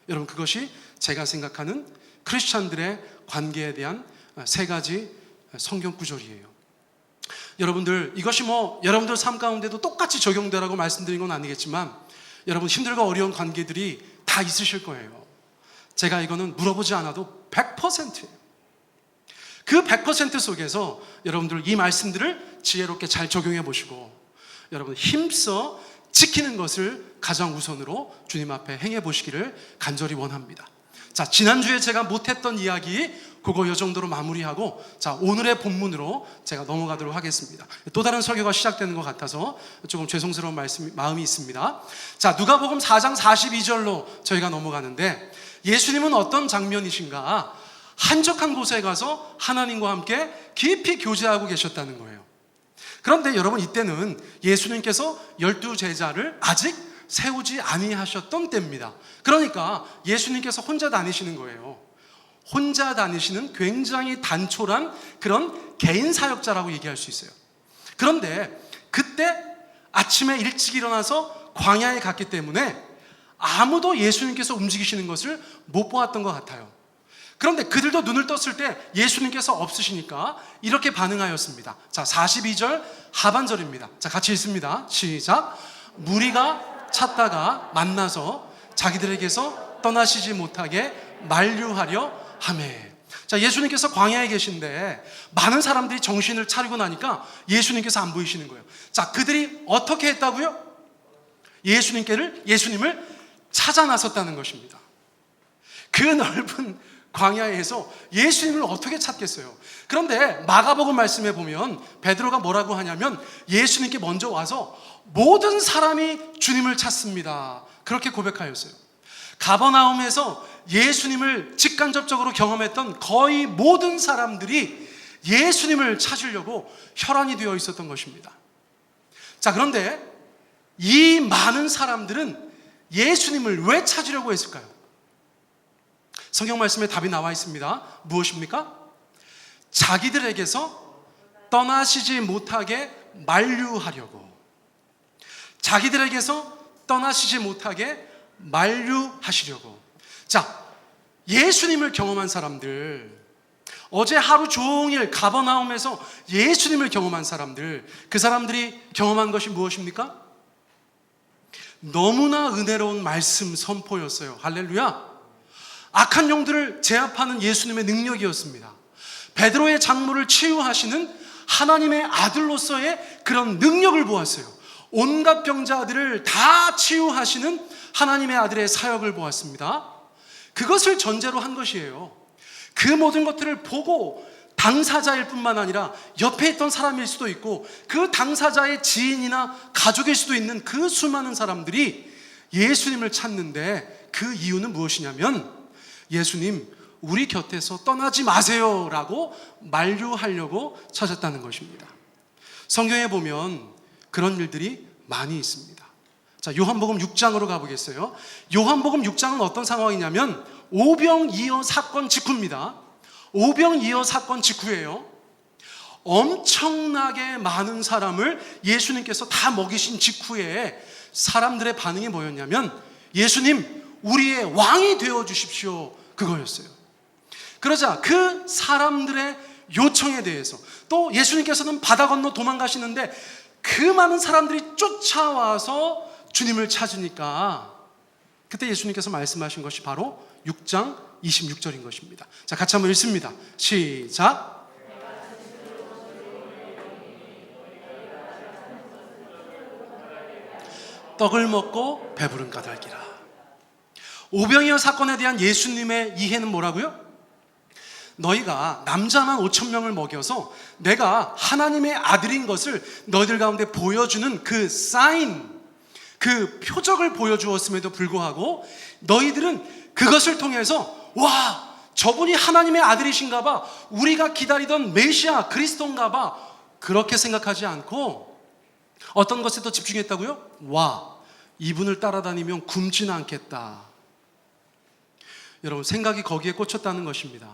여러분, 그것이 제가 생각하는 크리스찬들의 관계에 대한 세 가지 성경 구절이에요. 여러분들, 이것이 여러분들 삶 가운데도 똑같이 적용되라고 말씀드린 건 아니겠지만 여러분, 힘들고 어려운 관계들이 다 있으실 거예요. 제가 이거는 물어보지 않아도 100%예요. 그 100% 속에서 여러분들 이 말씀들을 지혜롭게 잘 적용해 보시고 여러분 힘써 지키는 것을 가장 우선으로 주님 앞에 행해 보시기를 간절히 원합니다. 자, 지난주에 제가 못했던 이야기 그거 이 정도로 마무리하고, 자, 오늘의 본문으로 제가 넘어가도록 하겠습니다. 또 다른 설교가 시작되는 것 같아서 조금 죄송스러운 마음이 있습니다. 자, 누가복음 4장 42절로 저희가 넘어가는데, 예수님은 어떤 장면이신가? 한적한 곳에 가서 하나님과 함께 깊이 교제하고 계셨다는 거예요. 그런데 여러분, 이때는 예수님께서 12제자를 아직 세우지 아니하셨던 때입니다. 그러니까 예수님께서 혼자 다니시는 거예요. 혼자 다니시는 굉장히 단촐한 그런 개인 사역자라고 얘기할 수 있어요. 그런데 그때 아침에 일찍 일어나서 광야에 갔기 때문에 아무도 예수님께서 움직이시는 것을 못 보았던 것 같아요. 그런데 그들도 눈을 떴을 때 예수님께서 없으시니까 이렇게 반응하였습니다. 자, 42절 하반절입니다. 자, 같이 읽습니다. 시작. 무리가 찾다가 만나서 자기들에게서 떠나시지 못하게 만류하려 하매. 자, 예수님께서 광야에 계신데 많은 사람들이 정신을 차리고 나니까 예수님께서 안 보이시는 거예요. 자, 그들이 어떻게 했다고요? 예수님을 찾아 나섰다는 것입니다. 그 넓은 광야에서 예수님을 어떻게 찾겠어요? 그런데 마가복음 말씀에 보면 베드로가 뭐라고 하냐면 예수님께 먼저 와서 모든 사람이 주님을 찾습니다. 그렇게 고백하였어요. 가버나움에서 예수님을 직간접적으로 경험했던 거의 모든 사람들이 예수님을 찾으려고 혈안이 되어 있었던 것입니다. 자, 그런데 이 많은 사람들은 예수님을 왜 찾으려고 했을까요? 성경 말씀에 답이 나와 있습니다. 무엇입니까? 자기들에게서 떠나시지 못하게 만류하려고. 자기들에게서 떠나시지 못하게 만류하시려고. 자, 예수님을 경험한 사람들, 어제 하루 종일 가버나움에서 예수님을 경험한 사람들, 그 사람들이 경험한 것이 무엇입니까? 너무나 은혜로운 말씀 선포였어요. 할렐루야. 악한 영들을 제압하는 예수님의 능력이었습니다. 베드로의 장모를 치유하시는 하나님의 아들로서의 그런 능력을 보았어요. 온갖 병자들을 다 치유하시는 하나님의 아들의 사역을 보았습니다. 그것을 전제로 한 것이에요. 그 모든 것들을 보고 당사자일 뿐만 아니라 옆에 있던 사람일 수도 있고 그 당사자의 지인이나 가족일 수도 있는 그 수많은 사람들이 예수님을 찾는데 그 이유는 무엇이냐면 예수님, 우리 곁에서 떠나지 마세요 라고 만류하려고 찾았다는 것입니다. 성경에 보면 그런 일들이 많이 있습니다. 자, 요한복음 6장으로 가보겠어요. 요한복음 6장은 어떤 상황이냐면 오병이어 사건 직후입니다. 오병이어 사건 직후예요. 엄청나게 많은 사람을 예수님께서 다 먹이신 직후에 사람들의 반응이 뭐였냐면 예수님, 우리의 왕이 되어 주십시오, 그거였어요. 그러자 그 사람들의 요청에 대해서 또 예수님께서는 바다 건너 도망가시는데 그 많은 사람들이 쫓아와서 주님을 찾으니까 그때 예수님께서 말씀하신 것이 바로 6장 26절인 것입니다. 자, 같이 한번 읽습니다. 시작. 떡을 먹고 배부른 까닭이라. 오병이어 사건에 대한 예수님의 이해는 뭐라고요? 너희가 남자만 5,000명을 먹여서 내가 하나님의 아들인 것을 너희들 가운데 보여주는 그 사인, 그 표적을 보여주었음에도 불구하고 너희들은 그것을 통해서 와, 저분이 하나님의 아들이신가 봐, 우리가 기다리던 메시아 그리스도인가 봐, 그렇게 생각하지 않고 어떤 것에 더 집중했다고요? 와, 이분을 따라다니면 굶지는 않겠다. 여러분, 생각이 거기에 꽂혔다는 것입니다.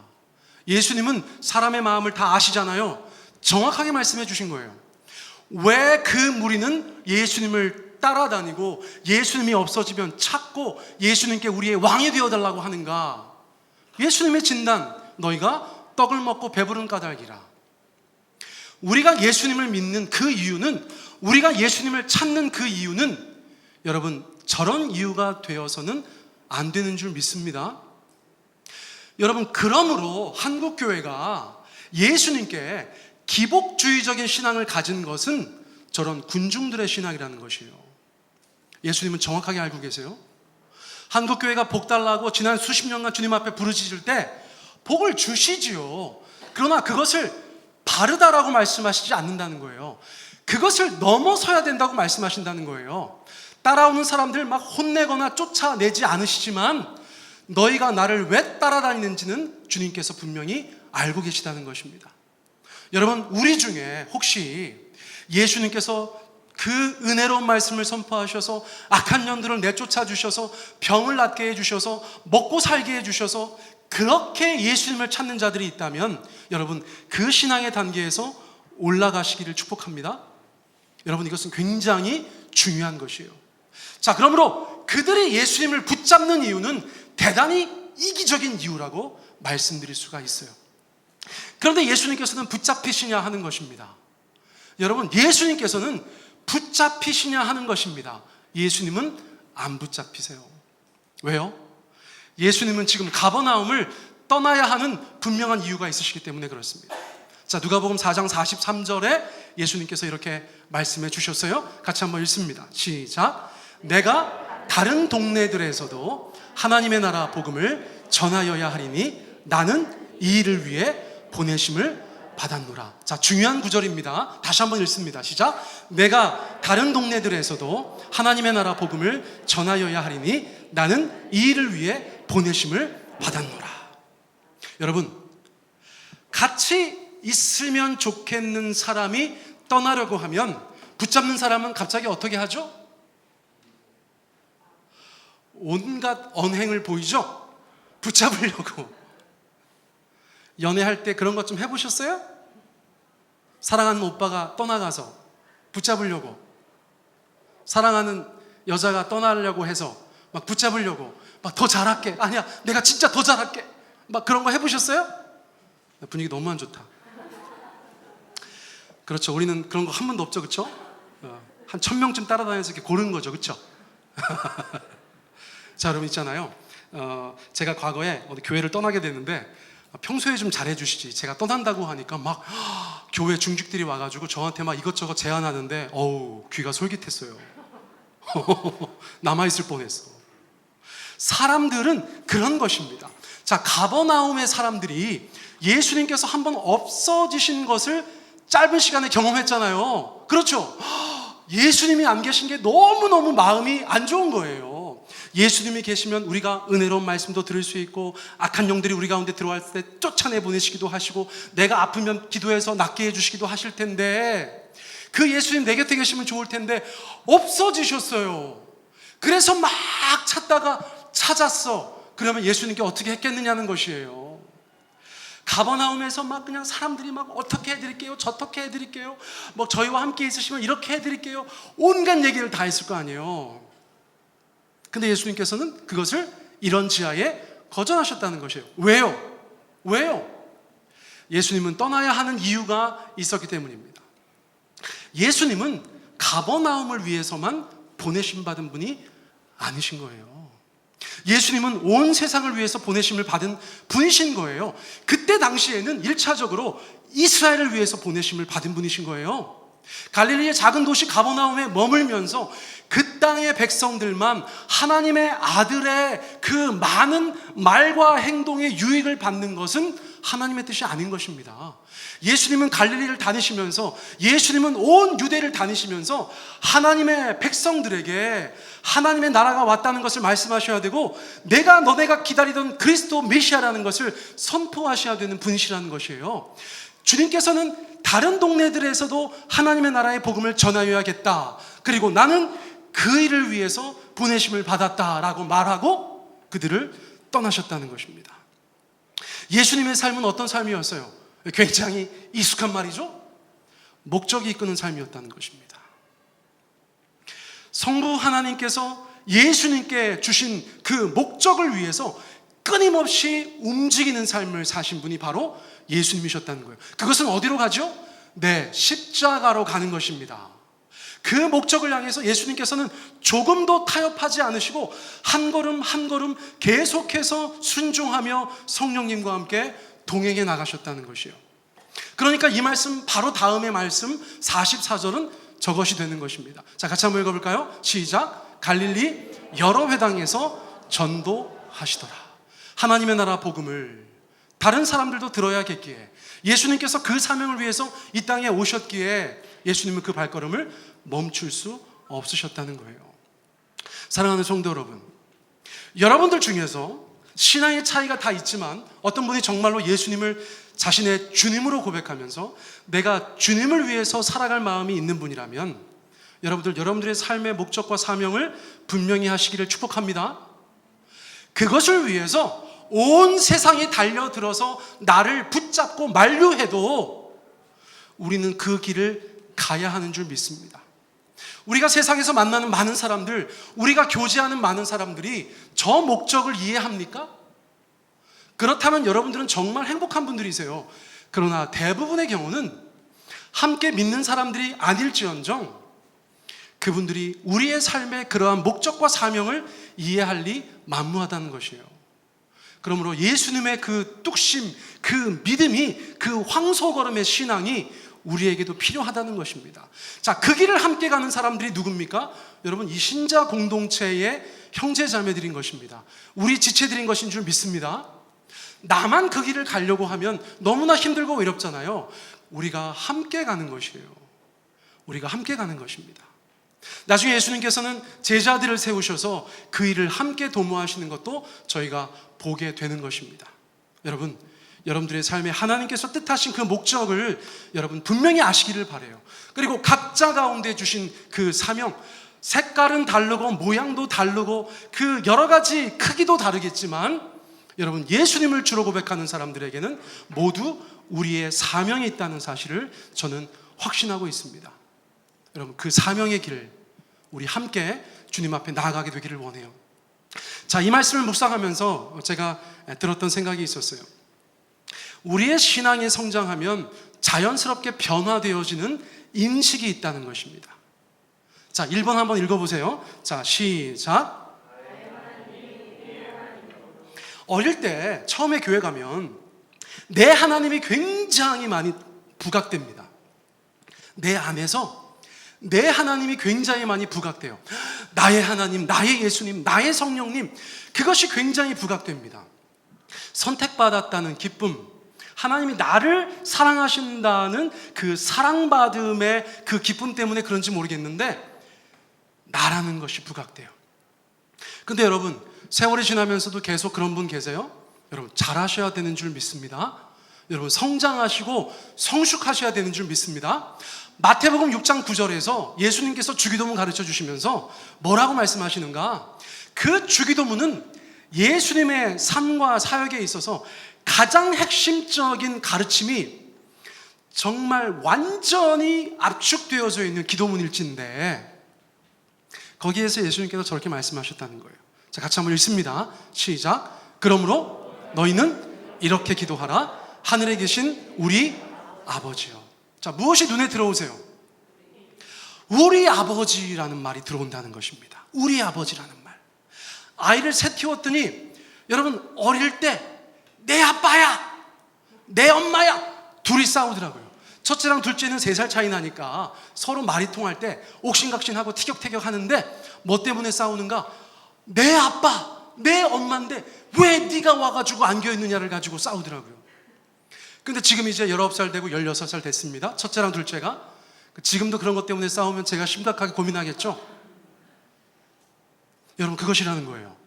예수님은 사람의 마음을 다 아시잖아요. 정확하게 말씀해 주신 거예요. 왜 그 무리는 예수님을 따라다니고 예수님이 없어지면 찾고 예수님께 우리의 왕이 되어달라고 하는가? 예수님의 진단, 너희가 떡을 먹고 배부른 까닭이라. 우리가 예수님을 믿는 그 이유는, 우리가 예수님을 찾는 그 이유는 여러분, 저런 이유가 되어서는 안 되는 줄 믿습니다. 여러분, 그러므로 한국교회가 예수님께 기복주의적인 신앙을 가진 것은 저런 군중들의 신앙이라는 것이에요. 예수님은 정확하게 알고 계세요. 한국교회가 복 달라고 지난 수십 년간 주님 앞에 부르짖을 때 복을 주시지요. 그러나 그것을 바르다라고 말씀하시지 않는다는 거예요. 그것을 넘어서야 된다고 말씀하신다는 거예요. 따라오는 사람들 막 혼내거나 쫓아내지 않으시지만 너희가 나를 왜 따라다니는지는 주님께서 분명히 알고 계시다는 것입니다. 여러분, 우리 중에 혹시 예수님께서 그 은혜로운 말씀을 선포하셔서 악한 년들을 내쫓아 주셔서 병을 낫게 해주셔서 먹고 살게 해주셔서 그렇게 예수님을 찾는 자들이 있다면 여러분, 그 신앙의 단계에서 올라가시기를 축복합니다. 여러분, 이것은 굉장히 중요한 것이에요. 자, 그러므로 그들이 예수님을 붙잡는 이유는 대단히 이기적인 이유라고 말씀드릴 수가 있어요. 그런데 예수님께서는 붙잡히시냐 하는 것입니다. 여러분, 예수님께서는 붙잡히시냐 하는 것입니다. 예수님은 안 붙잡히세요. 왜요? 예수님은 지금 가버나움을 떠나야 하는 분명한 이유가 있으시기 때문에 그렇습니다. 자, 누가복음 4장 43절에 예수님께서 이렇게 말씀해 주셨어요. 같이 한번 읽습니다. 시작. 내가 다른 동네들에서도 하나님의 나라 복음을 전하여야 하리니 나는 이 일을 위해 보내심을 받았노라. 자, 중요한 구절입니다. 다시 한번 읽습니다. 시작. 내가 다른 동네들에서도 하나님의 나라 복음을 전하여야 하리니 나는 이 일을 위해 보내심을 받았노라. 여러분, 같이 있으면 좋겠는 사람이 떠나려고 하면 붙잡는 사람은 갑자기 어떻게 하죠? 온갖 언행을 보이죠? 붙잡으려고. 연애할 때 그런 것 좀 해보셨어요? 사랑하는 오빠가 떠나가서 붙잡으려고, 사랑하는 여자가 떠나려고 해서 막 붙잡으려고, 막 더 잘할게, 아니야 내가 진짜 더 잘할게, 막 그런 거 해보셨어요? 분위기 너무 안 좋다. 그렇죠. 우리는 그런 거 한 번도 없죠. 그렇죠? 한 1000명쯤 따라다녀서 이렇게 고른 거죠. 그렇죠? 자, 여러분 있잖아요. 제가 과거에 어디 교회를 떠나게 됐는데 평소에 좀 잘해주시지, 제가 떠난다고 하니까 막 교회 중직들이 와가지고 저한테 막 이것저것 제안하는데 어우, 귀가 솔깃했어요. 남아있을 뻔했어. 사람들은 그런 것입니다. 자, 가버나움의 사람들이 예수님께서 한번 없어지신 것을 짧은 시간에 경험했잖아요. 그렇죠? 예수님이 안 계신 게 너무너무 마음이 안 좋은 거예요. 예수님이 계시면 우리가 은혜로운 말씀도 들을 수 있고 악한 영들이 우리 가운데 들어왔을 때 쫓아내 보내시기도 하시고 내가 아프면 기도해서 낫게 해주시기도 하실 텐데, 그 예수님 내 곁에 계시면 좋을 텐데 없어지셨어요. 그래서 막 찾다가 찾았어. 그러면 예수님께 어떻게 했겠느냐는 것이에요. 가버나움에서 막 그냥 사람들이 막 어떻게 해드릴게요, 저떻게 해드릴게요, 뭐 저희와 함께 있으시면 이렇게 해드릴게요, 온갖 얘기를 다 했을 거 아니에요. 근데 예수님께서는 그것을 이런 지하에 거절하셨다는 것이에요. 왜요? 왜요? 예수님은 떠나야 하는 이유가 있었기 때문입니다. 예수님은 가버나움을 위해서만 보내심 받은 분이 아니신 거예요. 예수님은 온 세상을 위해서 보내심을 받은 분이신 거예요. 그때 당시에는 1차적으로 이스라엘을 위해서 보내심을 받은 분이신 거예요. 갈릴리의 작은 도시 가버나움에 머물면서 그 땅의 백성들만 하나님의 아들의 그 많은 말과 행동의 유익을 받는 것은 하나님의 뜻이 아닌 것입니다. 예수님은 갈릴리를 다니시면서, 예수님은 온 유대를 다니시면서 하나님의 백성들에게 하나님의 나라가 왔다는 것을 말씀하셔야 되고, 내가 너네가 기다리던 그리스도 메시아라는 것을 선포하셔야 되는 분이시라는 것이에요. 주님께서는 다른 동네들에서도 하나님의 나라의 복음을 전하여야겠다, 그리고 나는 그 일을 위해서 보내심을 받았다라고 말하고 그들을 떠나셨다는 것입니다. 예수님의 삶은 어떤 삶이었어요? 굉장히 익숙한 말이죠. 목적이 이끄는 삶이었다는 것입니다. 성부 하나님께서 예수님께 주신 그 목적을 위해서 끊임없이 움직이는 삶을 사신 분이 바로 예수님이셨다는 거예요. 그것은 어디로 가죠? 네, 십자가로 가는 것입니다. 그 목적을 향해서 예수님께서는 조금도 타협하지 않으시고 한 걸음 한 걸음 계속해서 순종하며 성령님과 함께 동행해 나가셨다는 것이에요. 그러니까 이 말씀 바로 다음의 말씀 44절은 저것이 되는 것입니다. 자, 같이 한번 읽어볼까요? 시작. 갈릴리 여러 회당에서 전도하시더라. 하나님의 나라 복음을 다른 사람들도 들어야겠기에, 예수님께서 그 사명을 위해서 이 땅에 오셨기에 예수님은 그 발걸음을 멈출 수 없으셨다는 거예요. 사랑하는 성도 여러분, 여러분들 중에서 신앙의 차이가 다 있지만 어떤 분이 정말로 예수님을 자신의 주님으로 고백하면서 내가 주님을 위해서 살아갈 마음이 있는 분이라면 여러분들의 삶의 목적과 사명을 분명히 하시기를 축복합니다. 그것을 위해서 온 세상이 달려들어서 나를 붙잡고 만류해도 우리는 그 길을 가야 하는 줄 믿습니다. 우리가 세상에서 만나는 많은 사람들, 우리가 교제하는 많은 사람들이 저 목적을 이해합니까? 그렇다면 여러분들은 정말 행복한 분들이세요. 그러나 대부분의 경우는 함께 믿는 사람들이 아닐지언정 그분들이 우리의 삶의 그러한 목적과 사명을 이해할 리 만무하다는 것이에요. 그러므로 예수님의 그 뚝심, 그 믿음이, 그 황소걸음의 신앙이 우리에게도 필요하다는 것입니다. 자, 그 길을 함께 가는 사람들이 누굽니까? 여러분, 이 신자 공동체의 형제 자매들인 것입니다. 우리 지체들인 것인 줄 믿습니다. 나만 그 길을 가려고 하면 너무나 힘들고 외롭잖아요. 우리가 함께 가는 것이에요. 우리가 함께 가는 것입니다. 나중에 예수님께서는 제자들을 세우셔서 그 일을 함께 도모하시는 것도 저희가 보게 되는 것입니다. 여러분, 여러분들의 삶에 하나님께서 뜻하신 그 목적을 여러분 분명히 아시기를 바라요. 그리고 각자 가운데 주신 그 사명, 색깔은 다르고 모양도 다르고 그 여러 가지 크기도 다르겠지만 여러분, 예수님을 주로 고백하는 사람들에게는 모두 우리의 사명이 있다는 사실을 저는 확신하고 있습니다. 여러분, 그 사명의 길 우리 함께 주님 앞에 나아가게 되기를 원해요. 자, 이 말씀을 묵상하면서 제가 들었던 생각이 있었어요. 우리의 신앙이 성장하면 자연스럽게 변화되어지는 인식이 있다는 것입니다. 자, 1번 한번 읽어보세요. 자, 시작. 어릴 때 처음에 교회 가면 내 하나님이 굉장히 많이 부각됩니다. 내 안에서 내 하나님이 굉장히 많이 부각돼요. 나의 하나님, 나의 예수님, 나의 성령님, 그것이 굉장히 부각됩니다. 선택받았다는 기쁨, 하나님이 나를 사랑하신다는 그 사랑받음의 그 기쁨 때문에 그런지 모르겠는데 나라는 것이 부각돼요. 근데 여러분, 세월이 지나면서도 계속 그런 분 계세요? 여러분, 잘하셔야 되는 줄 믿습니다. 여러분, 성장하시고 성숙하셔야 되는 줄 믿습니다. 마태복음 6장 9절에서 예수님께서 주기도문 가르쳐 주시면서 뭐라고 말씀하시는가? 그 주기도문은 예수님의 삶과 사역에 있어서 가장 핵심적인 가르침이 정말 완전히 압축되어져 있는 기도문일진데 거기에서 예수님께서 저렇게 말씀하셨다는 거예요. 자, 같이 한번 읽습니다. 시작. 그러므로 너희는 이렇게 기도하라. 하늘에 계신 우리 아버지요. 자, 무엇이 눈에 들어오세요? 우리 아버지라는 말이 들어온다는 것입니다. 우리 아버지라는 말. 아이를 셋 키웠더니 여러분, 어릴 때 내 아빠야, 내 엄마야, 둘이 싸우더라고요. 첫째랑 둘째는 3살 차이 나니까 서로 말이 통할 때 옥신각신하고 티격태격 하는데 뭐 때문에 싸우는가? 내 아빠, 내 엄마인데 왜 네가 와가지고 안겨있느냐를 가지고 싸우더라고요. 근데 지금 이제 19살 되고 16살 됐습니다. 첫째랑 둘째가. 지금도 그런 것 때문에 싸우면 제가 심각하게 고민하겠죠? 여러분, 그것이라는 거예요.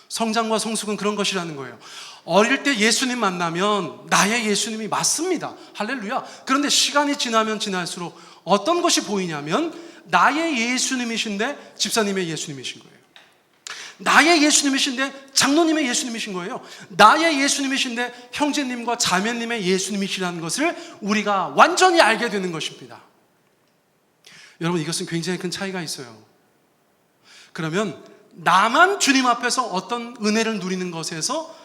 성장과 성숙은 그런 것이라는 거예요. 어릴 때 예수님 만나면 나의 예수님이 맞습니다. 할렐루야. 그런데 시간이 지나면 지날수록 어떤 것이 보이냐면 나의 예수님이신데 집사님의 예수님이신 거예요. 나의 예수님이신데 장로님의 예수님이신 거예요. 나의 예수님이신데 형제님과 자매님의 예수님이시라는 것을 우리가 완전히 알게 되는 것입니다. 여러분, 이것은 굉장히 큰 차이가 있어요. 그러면 나만 주님 앞에서 어떤 은혜를 누리는 것에서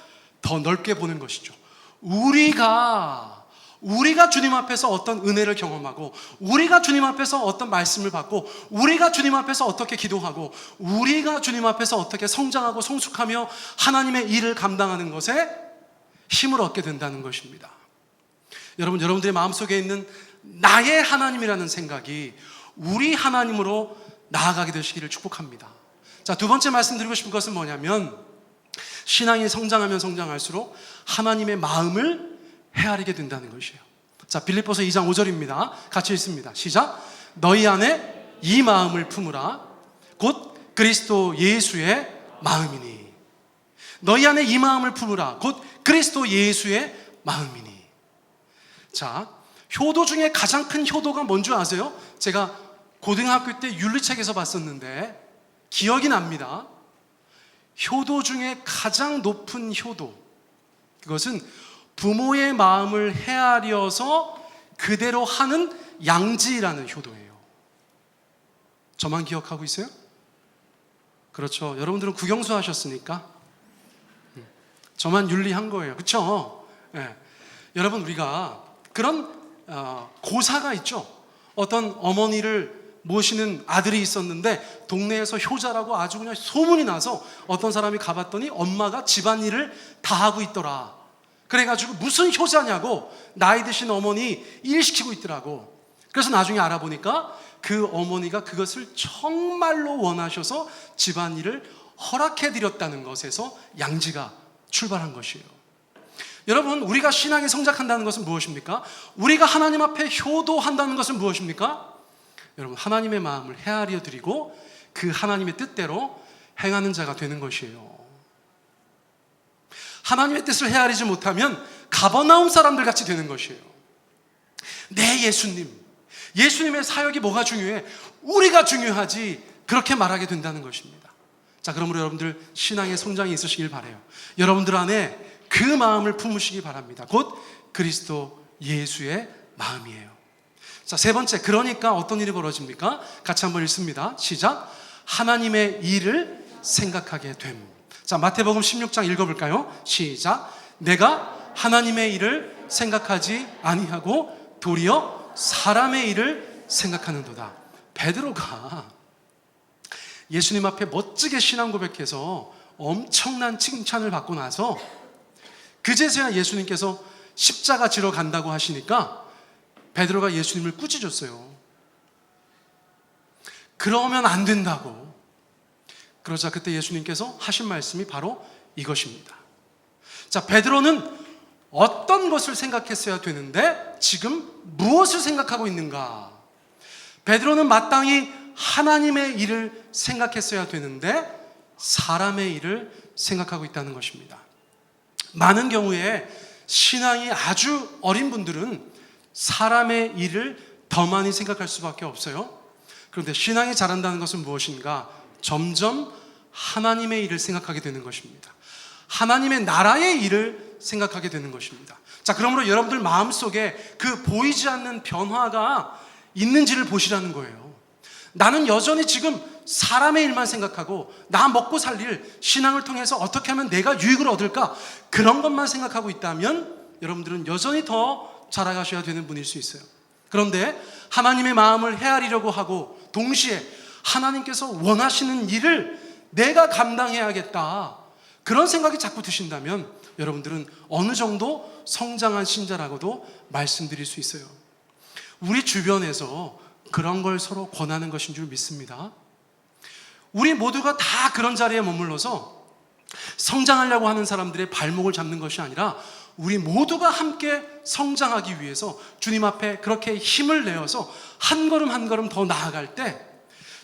더 넓게 보는 것이죠. 우리가 주님 앞에서 어떤 은혜를 경험하고 우리가 주님 앞에서 어떤 말씀을 받고 우리가 주님 앞에서 어떻게 기도하고 우리가 주님 앞에서 어떻게 성장하고 성숙하며 하나님의 일을 감당하는 것에 힘을 얻게 된다는 것입니다. 여러분, 여러분들의 마음속에 있는 나의 하나님이라는 생각이 우리 하나님으로 나아가게 되시기를 축복합니다. 자, 두 번째 말씀드리고 싶은 것은 뭐냐면 신앙이 성장하면 성장할수록 하나님의 마음을 헤아리게 된다는 것이에요. 자, 빌립보서 2장 5절입니다. 같이 읽습니다. 시작. 너희 안에 이 마음을 품으라. 곧 그리스도 예수의 마음이니. 너희 안에 이 마음을 품으라. 곧 그리스도 예수의 마음이니. 자, 효도 중에 가장 큰 효도가 뭔지 아세요? 제가 고등학교 때 윤리책에서 봤었는데 기억이 납니다. 효도 중에 가장 높은 효도, 그것은 부모의 마음을 헤아려서 그대로 하는 양지라는 효도예요. 저만 기억하고 있어요? 그렇죠. 여러분들은 국영수 하셨으니까 저만 윤리한 거예요. 그렇죠? 네. 여러분, 우리가 그런 고사가 있죠. 어떤 어머니를 모시는 아들이 있었는데 동네에서 효자라고 아주 그냥 소문이 나서 어떤 사람이 가봤더니 엄마가 집안일을 다 하고 있더라. 그래가지고 무슨 효자냐고 나이 드신 어머니 일시키고 있더라고. 그래서 나중에 알아보니까 그 어머니가 그것을 정말로 원하셔서 집안일을 허락해드렸다는 것에서 양지가 출발한 것이에요. 여러분, 우리가 신앙이 성장한다는 것은 무엇입니까? 우리가 하나님 앞에 효도한다는 것은 무엇입니까? 여러분, 하나님의 마음을 헤아려 드리고 그 하나님의 뜻대로 행하는 자가 되는 것이에요. 하나님의 뜻을 헤아리지 못하면 가버나움 사람들 같이 되는 것이에요. 네, 예수님의 사역이 뭐가 중요해? 우리가 중요하지. 그렇게 말하게 된다는 것입니다. 자, 그러므로 여러분들 신앙의 성장이 있으시길 바라요. 여러분들 안에 그 마음을 품으시기 바랍니다. 곧 그리스도 예수의 마음이에요. 자, 세 번째, 그러니까 어떤 일이 벌어집니까? 같이 한번 읽습니다. 시작. 하나님의 일을 생각하게 됨. 자, 마태복음 16장 읽어볼까요? 시작. 내가 하나님의 일을 생각하지 아니하고 도리어 사람의 일을 생각하는도다. 베드로가 예수님 앞에 멋지게 신앙 고백해서 엄청난 칭찬을 받고 나서 그제서야 예수님께서 십자가 지러 간다고 하시니까 베드로가 예수님을 꾸짖었어요. 그러면 안 된다고. 그러자 그때 예수님께서 하신 말씀이 바로 이것입니다. 자, 베드로는 어떤 것을 생각했어야 되는데 지금 무엇을 생각하고 있는가? 베드로는 마땅히 하나님의 일을 생각했어야 되는데 사람의 일을 생각하고 있다는 것입니다. 많은 경우에 신앙이 아주 어린 분들은 사람의 일을 더 많이 생각할 수밖에 없어요. 그런데 신앙이 자란다는 것은 무엇인가? 점점 하나님의 일을 생각하게 되는 것입니다. 하나님의 나라의 일을 생각하게 되는 것입니다. 자, 그러므로 여러분들 마음속에 그 보이지 않는 변화가 있는지를 보시라는 거예요. 나는 여전히 지금 사람의 일만 생각하고 나 먹고 살 일, 신앙을 통해서 어떻게 하면 내가 유익을 얻을까? 그런 것만 생각하고 있다면 여러분들은 여전히 더 자라가셔야 되는 분일 수 있어요. 그런데 하나님의 마음을 헤아리려고 하고 동시에 하나님께서 원하시는 일을 내가 감당해야겠다, 그런 생각이 자꾸 드신다면 여러분들은 어느 정도 성장한 신자라고도 말씀드릴 수 있어요. 우리 주변에서 그런 걸 서로 권하는 것인 줄 믿습니다. 우리 모두가 다 그런 자리에 머물러서 성장하려고 하는 사람들의 발목을 잡는 것이 아니라 우리 모두가 함께 성장하기 위해서 주님 앞에 그렇게 힘을 내어서 한 걸음 한 걸음 더 나아갈 때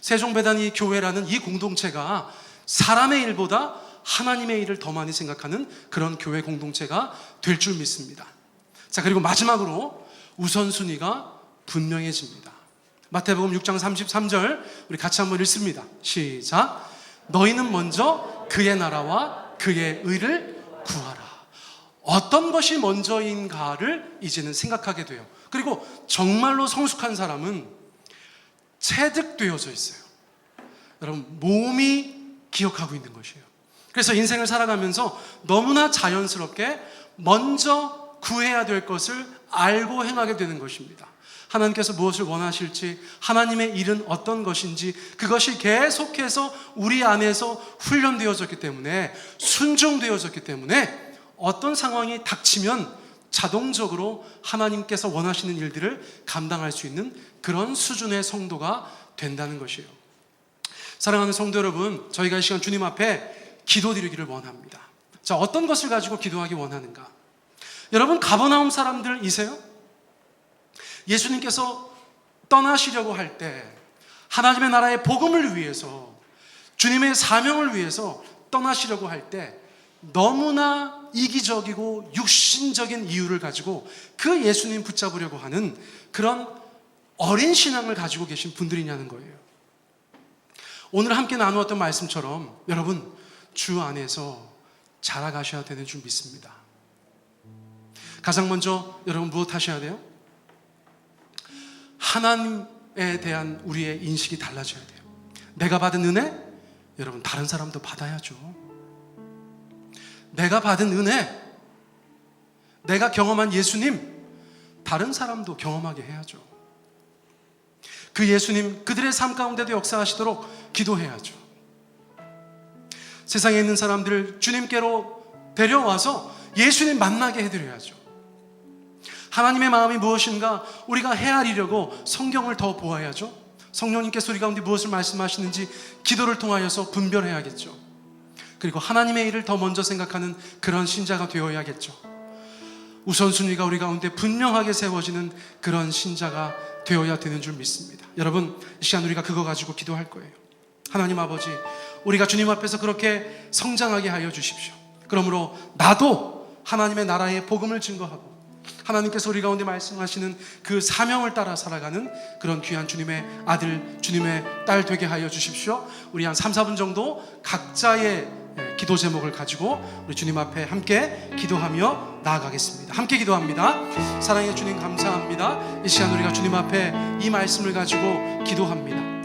세종배단이 교회라는 이 공동체가 사람의 일보다 하나님의 일을 더 많이 생각하는 그런 교회 공동체가 될 줄 믿습니다. 자, 그리고 마지막으로 우선순위가 분명해집니다. 마태복음 6장 33절 우리 같이 한번 읽습니다. 시작. 너희는 먼저 그의 나라와 그의 의를 구하라. 어떤 것이 먼저인가를 이제는 생각하게 돼요. 그리고 정말로 성숙한 사람은 체득되어져 있어요. 여러분, 몸이 기억하고 있는 것이에요. 그래서 인생을 살아가면서 너무나 자연스럽게 먼저 구해야 될 것을 알고 행하게 되는 것입니다. 하나님께서 무엇을 원하실지, 하나님의 일은 어떤 것인지, 그것이 계속해서 우리 안에서 훈련되어졌기 때문에, 순종되어졌기 때문에 어떤 상황이 닥치면 자동적으로 하나님께서 원하시는 일들을 감당할 수 있는 그런 수준의 성도가 된다는 것이에요. 사랑하는 성도 여러분, 저희가 이 시간 주님 앞에 기도드리기를 원합니다. 자, 어떤 것을 가지고 기도하기 원하는가? 여러분, 가버나움 사람들이세요? 예수님께서 떠나시려고 할 때 하나님의 나라의 복음을 위해서, 주님의 사명을 위해서 떠나시려고 할 때 너무나 이기적이고 육신적인 이유를 가지고 그 예수님 붙잡으려고 하는 그런 어린 신앙을 가지고 계신 분들이냐는 거예요. 오늘 함께 나누었던 말씀처럼 여러분, 주 안에서 자라가셔야 되는 줄 믿습니다. 가장 먼저 여러분 무엇 하셔야 돼요? 하나님에 대한 우리의 인식이 달라져야 돼요. 내가 받은 은혜, 여러분 다른 사람도 받아야죠. 내가 받은 은혜, 내가 경험한 예수님, 다른 사람도 경험하게 해야죠. 그 예수님, 그들의 삶 가운데도 역사하시도록 기도해야죠. 세상에 있는 사람들을 주님께로 데려와서 예수님 만나게 해드려야죠. 하나님의 마음이 무엇인가 우리가 헤아리려고 성경을 더 보아야죠. 성령님께서 우리 가운데 무엇을 말씀하시는지 기도를 통하여서 분별해야겠죠. 그리고 하나님의 일을 더 먼저 생각하는 그런 신자가 되어야겠죠. 우선순위가 우리 가운데 분명하게 세워지는 그런 신자가 되어야 되는 줄 믿습니다. 여러분, 이 시간 우리가 그거 가지고 기도할 거예요. 하나님 아버지, 우리가 주님 앞에서 그렇게 성장하게 하여 주십시오. 그러므로 나도 하나님의 나라의 복음을 증거하고 하나님께서 우리 가운데 말씀하시는 그 사명을 따라 살아가는 그런 귀한 주님의 아들, 주님의 딸 되게 하여 주십시오. 우리 한 3, 4분 정도 각자의 기도 제목을 가지고 우리 주님 앞에 함께 기도하며 나아가겠습니다. 함께 기도합니다. 사랑의 주님 감사합니다. 이 시간 우리가 주님 앞에 이 말씀을 가지고 기도합니다.